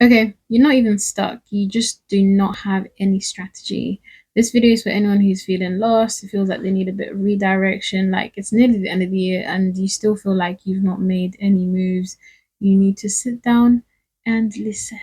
Okay, you're not even stuck. You just do not have any strategy. This video is for anyone who's feeling lost, who feels like they need a bit of redirection, like it's nearly the end of the year and you still feel like you've not made any moves. You need to sit down and listen.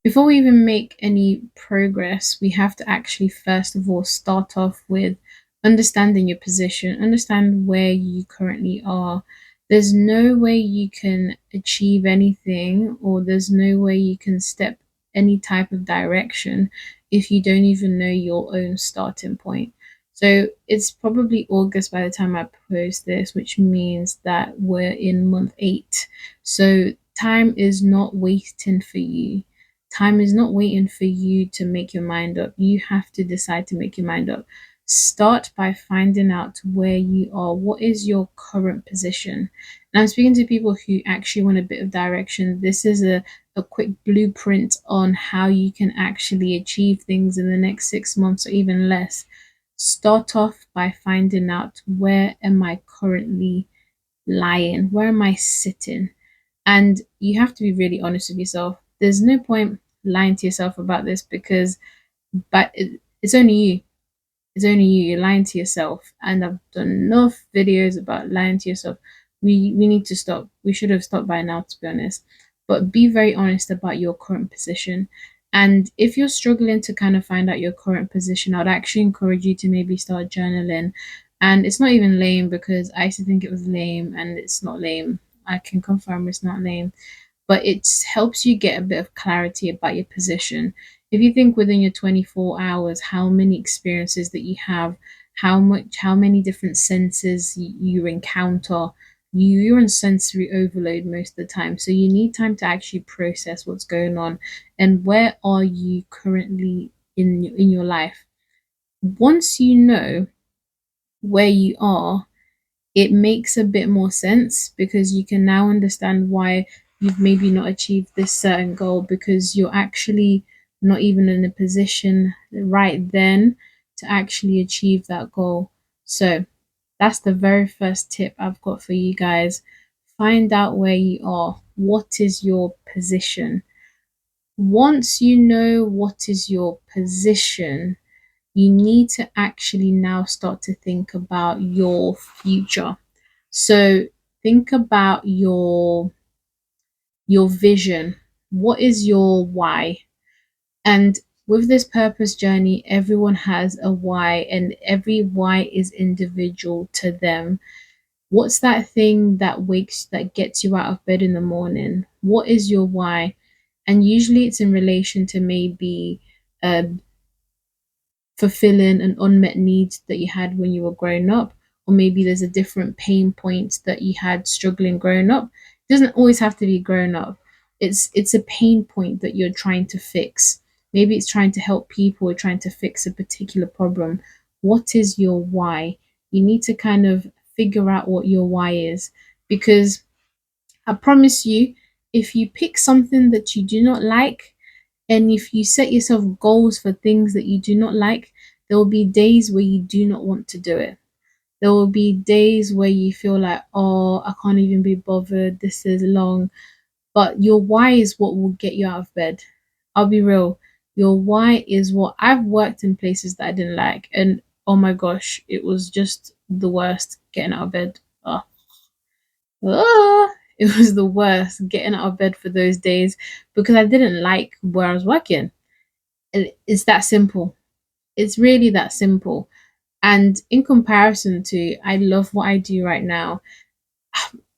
Before we even make any progress, we have to actually first of all start off with understanding your position, understand where you currently are. There's no way you can achieve anything, or there's no way you can step any type of direction if you don't even know your own starting point. So it's probably August by the time I post this, which means that we're in month 8. So time is not waiting for you. Time is not waiting for you to make your mind up. You have to decide to make your mind up. Start by finding out where you are. What is your current position? And I'm speaking to people who actually want a bit of direction. This is a quick blueprint on how you can actually achieve things in the next 6 months or even less. Start off by finding out, where am I currently lying? Where am I sitting? And you have to be really honest with yourself. There's no point lying to yourself about this, because it's only you. It's only you. You're lying to yourself. And I've done enough videos about lying to yourself. We need to stop. We should have stopped by now, to be honest. But be very honest about your current position. And if you're struggling to kind of find out your current position, I'd actually encourage you to maybe start journaling. And it's not even lame, because I used to think it was lame, and it's not lame. I can confirm it's not lame, but it helps you get a bit of clarity about your position. If you think within your 24 hours, how many experiences that you have, how many different senses you encounter, you're in sensory overload most of the time. So you need time to actually process what's going on and where are you currently in your life. Once you know where you are, it makes a bit more sense, because you can now understand why you've maybe not achieved this certain goal, because you're actually not even in a position right then to actually achieve that goal. So that's the very first tip I've got for you guys. Find out where you are. What is your position? Once you know what is your position, you need to actually now start to think about your future. So think about your vision. What is your why? And with this purpose journey, everyone has a why, and every why is individual to them. What's that thing that gets you out of bed in the morning? What is your why? And usually it's in relation to maybe um, fulfilling an unmet need that you had when you were growing up, or maybe there's a different pain point that you had struggling growing up. It doesn't always have to be growing up. It's a pain point that you're trying to fix. Maybe it's trying to help people or trying to fix a particular problem. What is your why? You need to kind of figure out what your why is, because I promise you, if you pick something that you do not like, and if you set yourself goals for things that you do not like, there will be days where you do not want to do it. There will be days where you feel like, oh, I can't even be bothered. This is long. But your why is what will get you out of bed. I'll be real. Your why is what I've worked in places that I didn't like. And oh my gosh, it was just the worst getting out of bed. It was the worst getting out of bed for those days, because I didn't like where I was working. It's that simple. It's really that simple. And in comparison to, I love what I do right now.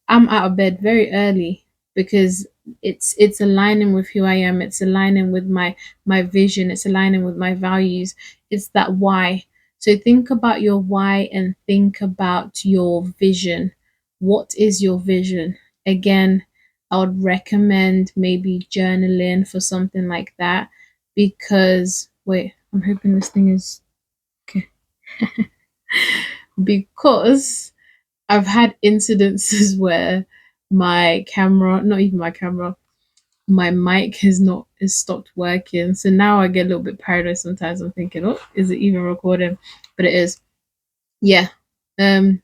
I'm out of bed very early, because it's aligning with who I am. It's aligning with my vision. It's aligning with my values. It's that why. So think about your why and think about your vision. What is your vision? Again, I would recommend maybe journaling for something like that, because wait, I'm hoping this thing is okay. Because I've had incidences where my camera, not even my camera, my mic has stopped working. So now I get a little bit paranoid sometimes. I'm thinking, oh, is it even recording? But it is. Yeah. Um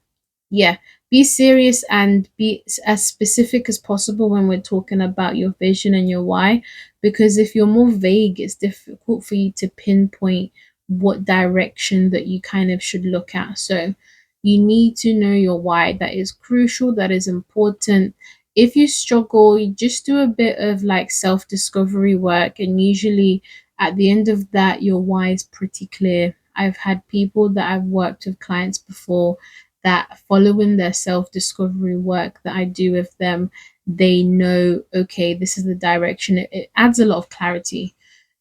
yeah, be serious and be as specific as possible when we're talking about your vision and your why, because if you're more vague, it's difficult for you to pinpoint what direction that you kind of should look at. So you need to know your why. That is crucial, that is important. If you struggle, you just do a bit of like self discovery work, and usually at the end of that, your why is pretty clear. I've had people that I've worked with clients before that following their self discovery work that I do with them, they know, okay, this is the direction. It adds a lot of clarity.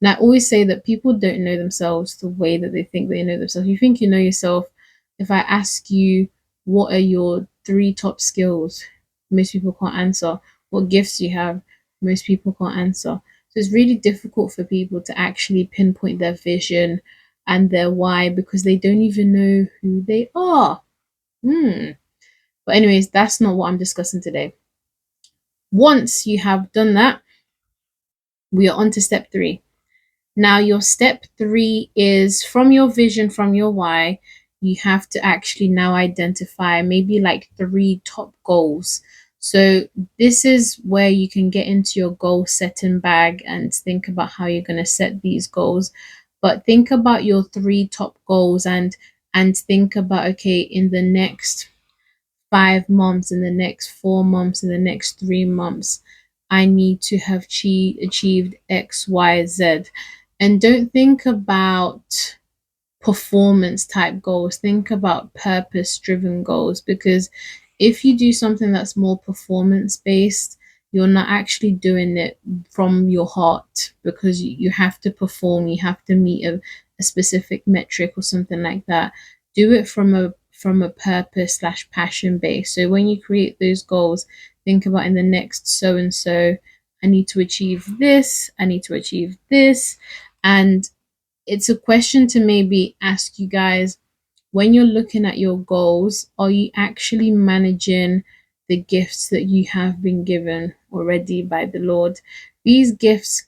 And I always say that people don't know themselves the way that they think they know themselves. You think you know yourself. If I ask you, what are your three top skills? Most people can't answer. What gifts you have? Most people can't answer. So it's really difficult for people to actually pinpoint their vision and their why because they don't even know who they are. Hmm. But anyways, that's not what I'm discussing today. Once you have done that, we are on to step three. Now, your step three is from your vision, from your why, you have to actually now identify maybe like three top goals. So, this is where you can get into your goal setting bag and think about how you're going to set these goals. But think about your three top goals and think about, okay, in the next 5 months, in the next 4 months, in the next 3 months, I need to have achieved X, Y, Z. And don't think about performance type goals. Think about purpose driven goals because if you do something that's more performance based, you're not actually doing it from your heart because you have to perform, you have to meet a specific metric or something like that. Do it from a purpose slash passion base. So when you create those goals, think about in the next so and so, I need to achieve this, I need to achieve this. And it's a question to maybe ask you guys when you're looking at your goals, are you actually managing the gifts that you have been given already by the Lord? These gifts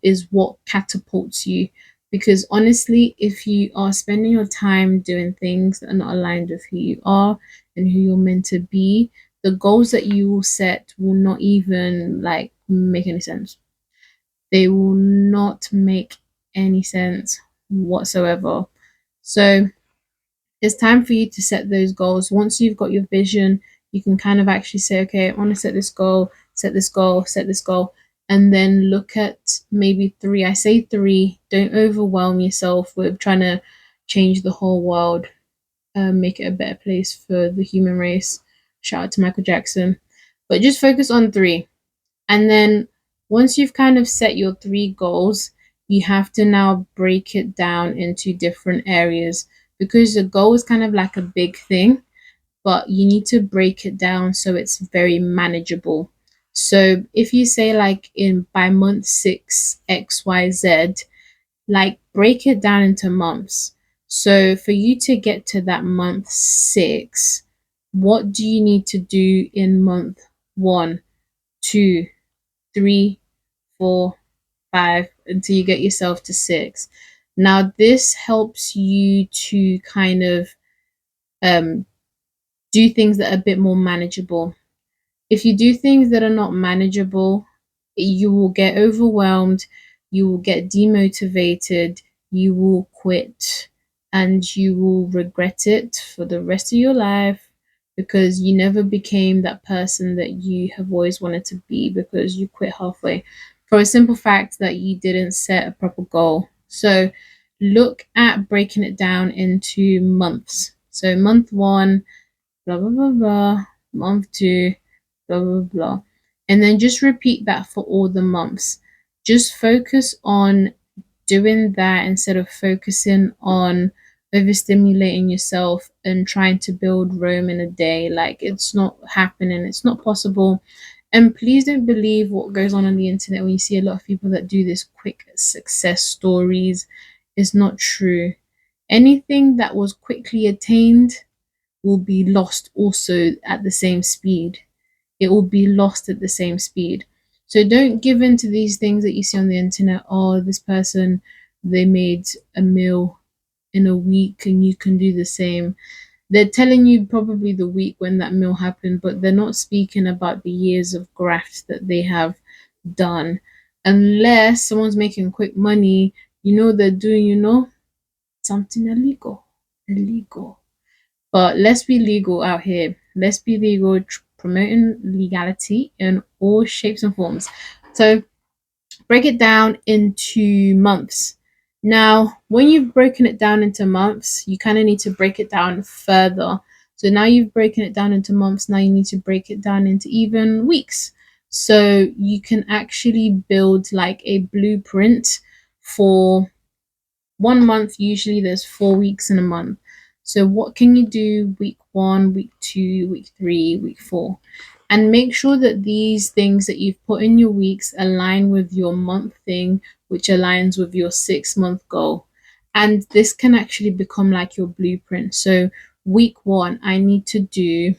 is what catapults you. Because honestly, if you are spending your time doing things that are not aligned with who you are and who you're meant to be, the goals that you will set will not even like make any sense. They will not make any sense whatsoever. So it's time for you to set those goals. Once you've got your vision, you can kind of actually say, okay, I want to set this goal, set this goal, set this goal, and then look at maybe three. I say three, don't overwhelm yourself with trying to change the whole world, make it a better place for the human race. Shout out to Michael Jackson. But just focus on three. And then once you've kind of set your three goals, you have to now break it down into different areas because the goal is kind of like a big thing, but you need to break it down so it's very manageable. So if you say like in by month six, XYZ, like break it down into months. So for you to get to that month six, what do you need to do in month one, two, three, 4, 5 until you get yourself to six. Now, this helps you to kind of um, do things that are a bit more manageable. If you do things that are not manageable, you will get overwhelmed, you will get demotivated, you will quit, and you will regret it for the rest of your life because you never became that person that you have always wanted to be because you quit halfway for a simple fact that you didn't set a proper goal. So look at breaking it down into months. So month one, blah blah blah blah, month two, blah blah blah, and then just repeat that for all the months. Just focus on doing that instead of focusing on overstimulating yourself and trying to build Rome in a day. Like it's not happening, it's not possible. And please don't believe what goes on the internet when you see a lot of people that do this quick success stories. Is not true. Anything that was quickly attained will be lost also at the same speed. It will be lost at the same speed. So don't give in to these things that you see on the internet. Oh, this person, they made a meal in a week and you can do the same. They're telling you probably the week when that meal happened, but they're not speaking about the years of graft that they have done. Unless someone's making quick money, they're doing, something illegal. Illegal. But let's be legal out here. Let's be legal, promoting legality in all shapes and forms. So break it down into months. Now, when you've broken it down into months, you kind of need to break it down further. So now you've broken it down into months, now you need to break it down into even weeks. So you can actually build like a blueprint for 1 month. Usually there's 4 weeks in a month. So what can you do week one, week two, week three, week four? And make sure that these things that you've put in your weeks align with your month thing, which aligns with your 6 month goal. And this can actually become like your blueprint. So week one, I need to do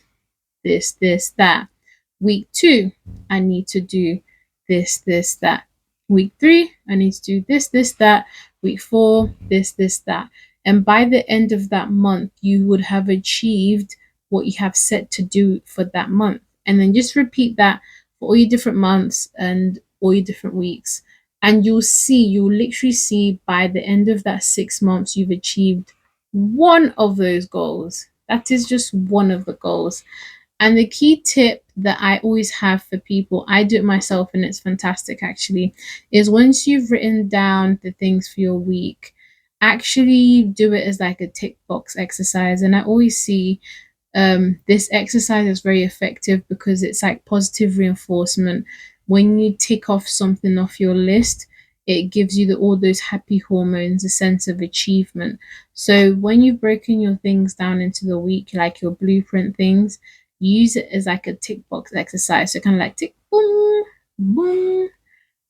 this, that. Week two, I need to do this, that. Week three, I need to do this, that. Week four, this, that. And by the end of that month, you would have achieved what you have set to do for that month. And then just repeat that for all your different months and all your different weeks. And you'll literally see by the end of that 6 months, you've achieved one of those goals. That is just one of the goals. And the key tip that I always have for people, I do it myself and it's fantastic actually, is once you've written down the things for your week, actually do it as like a tick box exercise. And I always see this exercise is very effective because it's like positive reinforcement. When you tick off something off your list, it gives you all those happy hormones, a sense of achievement. So when you've broken your things down into the week, like your blueprint things, use it as like a tick box exercise. So kind of like tick, boom, boom,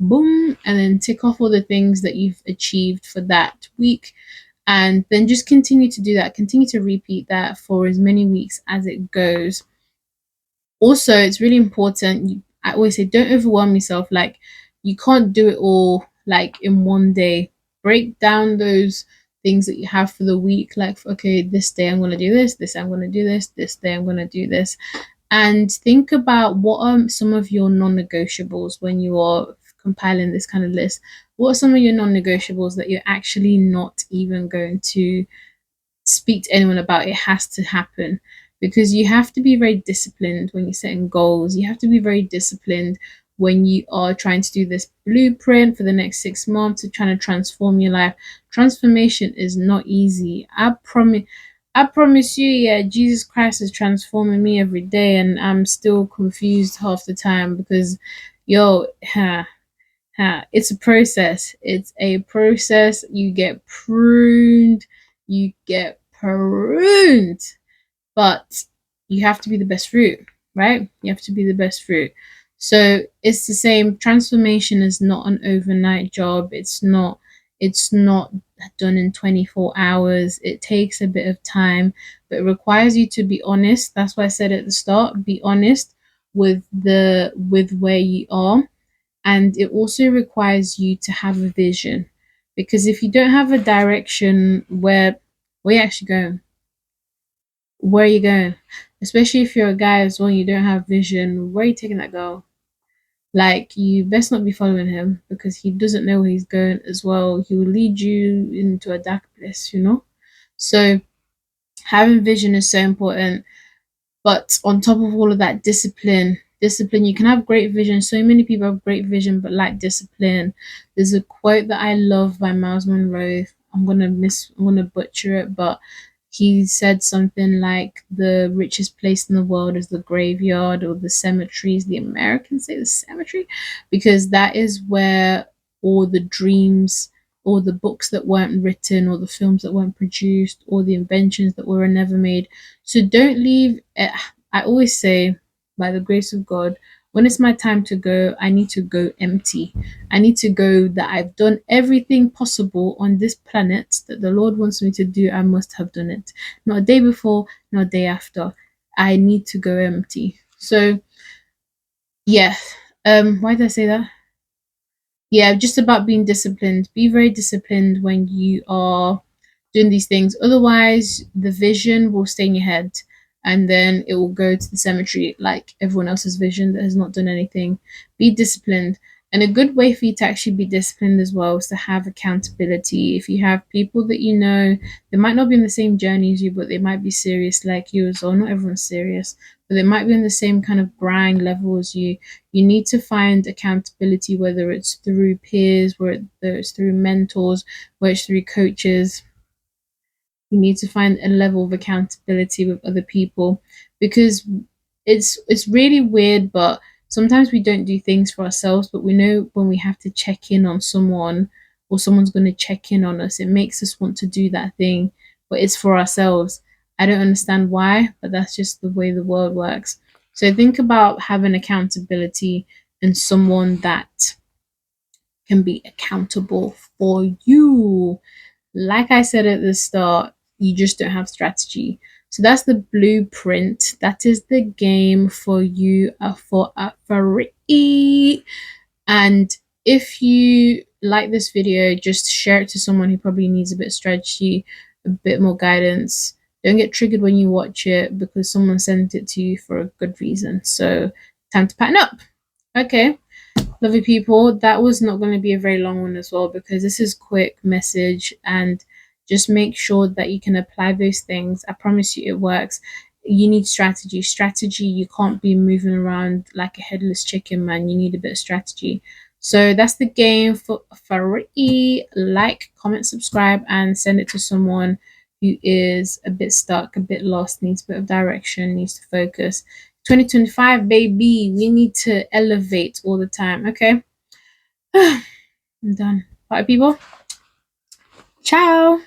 boom, and then tick off all the things that you've achieved for that week. And then just continue to do that, continue to repeat that for as many weeks as it goes. Also, it's really important. I always say, don't overwhelm yourself. Like, you can't do it all like in one day. Break down those things that you have for the week. Like, okay, this day I'm going to do this, this I'm going to do this day I'm going to do this. And think about what are some of your non negotiables when you are compiling this kind of list. What are some of your non negotiables that you're actually not even going to speak to anyone about? It has to happen because you have to be very disciplined when you're setting goals. You have to be very disciplined when you are trying to do this blueprint for the next 6 months, of trying to transform your life. Transformation is not easy. I promise you, yeah, Jesus Christ is transforming me every day, and I'm still confused half the time because, yo, it's a process. It's a process. You get pruned. You get pruned. But you have to be the best fruit, right? You have to be the best fruit. So it's the same. Transformation is not an overnight job. It's not done in 24 hours. It takes a bit of time, but it requires you to be honest. That's why I said at the start, be honest with where you are, and it also requires you to have a vision, because if you don't have a direction, where you actually going, where are you going, especially if you're a guy as well, you don't have vision, where are you taking that girl? Like, you best not be following him because he doesn't know where he's going as well. He will lead you into a dark place. So having vision is so important. But on top of all of that, discipline, you can have great vision. So many people have great vision but lack discipline. There's a quote that I love by Miles Monroe. I'm gonna butcher it, but he said something like, the richest place in the world is the graveyard, or the cemeteries. The Americans say the cemetery, because that is where all the dreams, or the books that weren't written, or the films that weren't produced, or the inventions that were never made. So don't leave. I always say, by the grace of God, when it's my time to go, I need to go empty. I need to go that I've done everything possible on this planet that the Lord wants me to do. I must have done it. Not a day before, not a day after. I need to go empty. So, yeah, Why did I say that? Yeah, just about being disciplined. Be very disciplined when you are doing these things. Otherwise, the vision will stay in your head and then it will go to the cemetery like everyone else's vision that has not done anything. Be disciplined. And a good way for you to actually be disciplined as well is to have accountability. If you have people that you know, they might not be on the same journey as you, but they might be serious like you as well. Not everyone's serious, but they might be on the same kind of grind level as you. You need to find accountability, whether it's through peers, whether it's through mentors, whether it's through coaches. You need to find a level of accountability with other people, because it's really weird, but sometimes we don't do things for ourselves, but we know when we have to check in on someone, or someone's going to check in on us, it makes us want to do that thing, but it's for ourselves. I don't understand why, but that's just the way the world works. So think about having accountability and someone that can be accountable for you. Like I said at the start, you just don't have strategy. So that's the blueprint. That is the game for you, for free. And if you like this video, just share it to someone who probably needs a bit of strategy, a bit more guidance. Don't get triggered when you watch it because someone sent it to you for a good reason. So time to pattern up. Okay. Lovely people, that was not going to be a very long one as well, because this is quick message, and just make sure that you can apply those things. I promise you it works. You need strategy. Strategy, you can't be moving around like a headless chicken, man. You need a bit of strategy. So that's the game for free. Like, comment, subscribe, and send it to someone who is a bit stuck, a bit lost, needs a bit of direction, needs to focus. 2025, baby. We need to elevate all the time. Okay. I'm done. Bye, people. Ciao.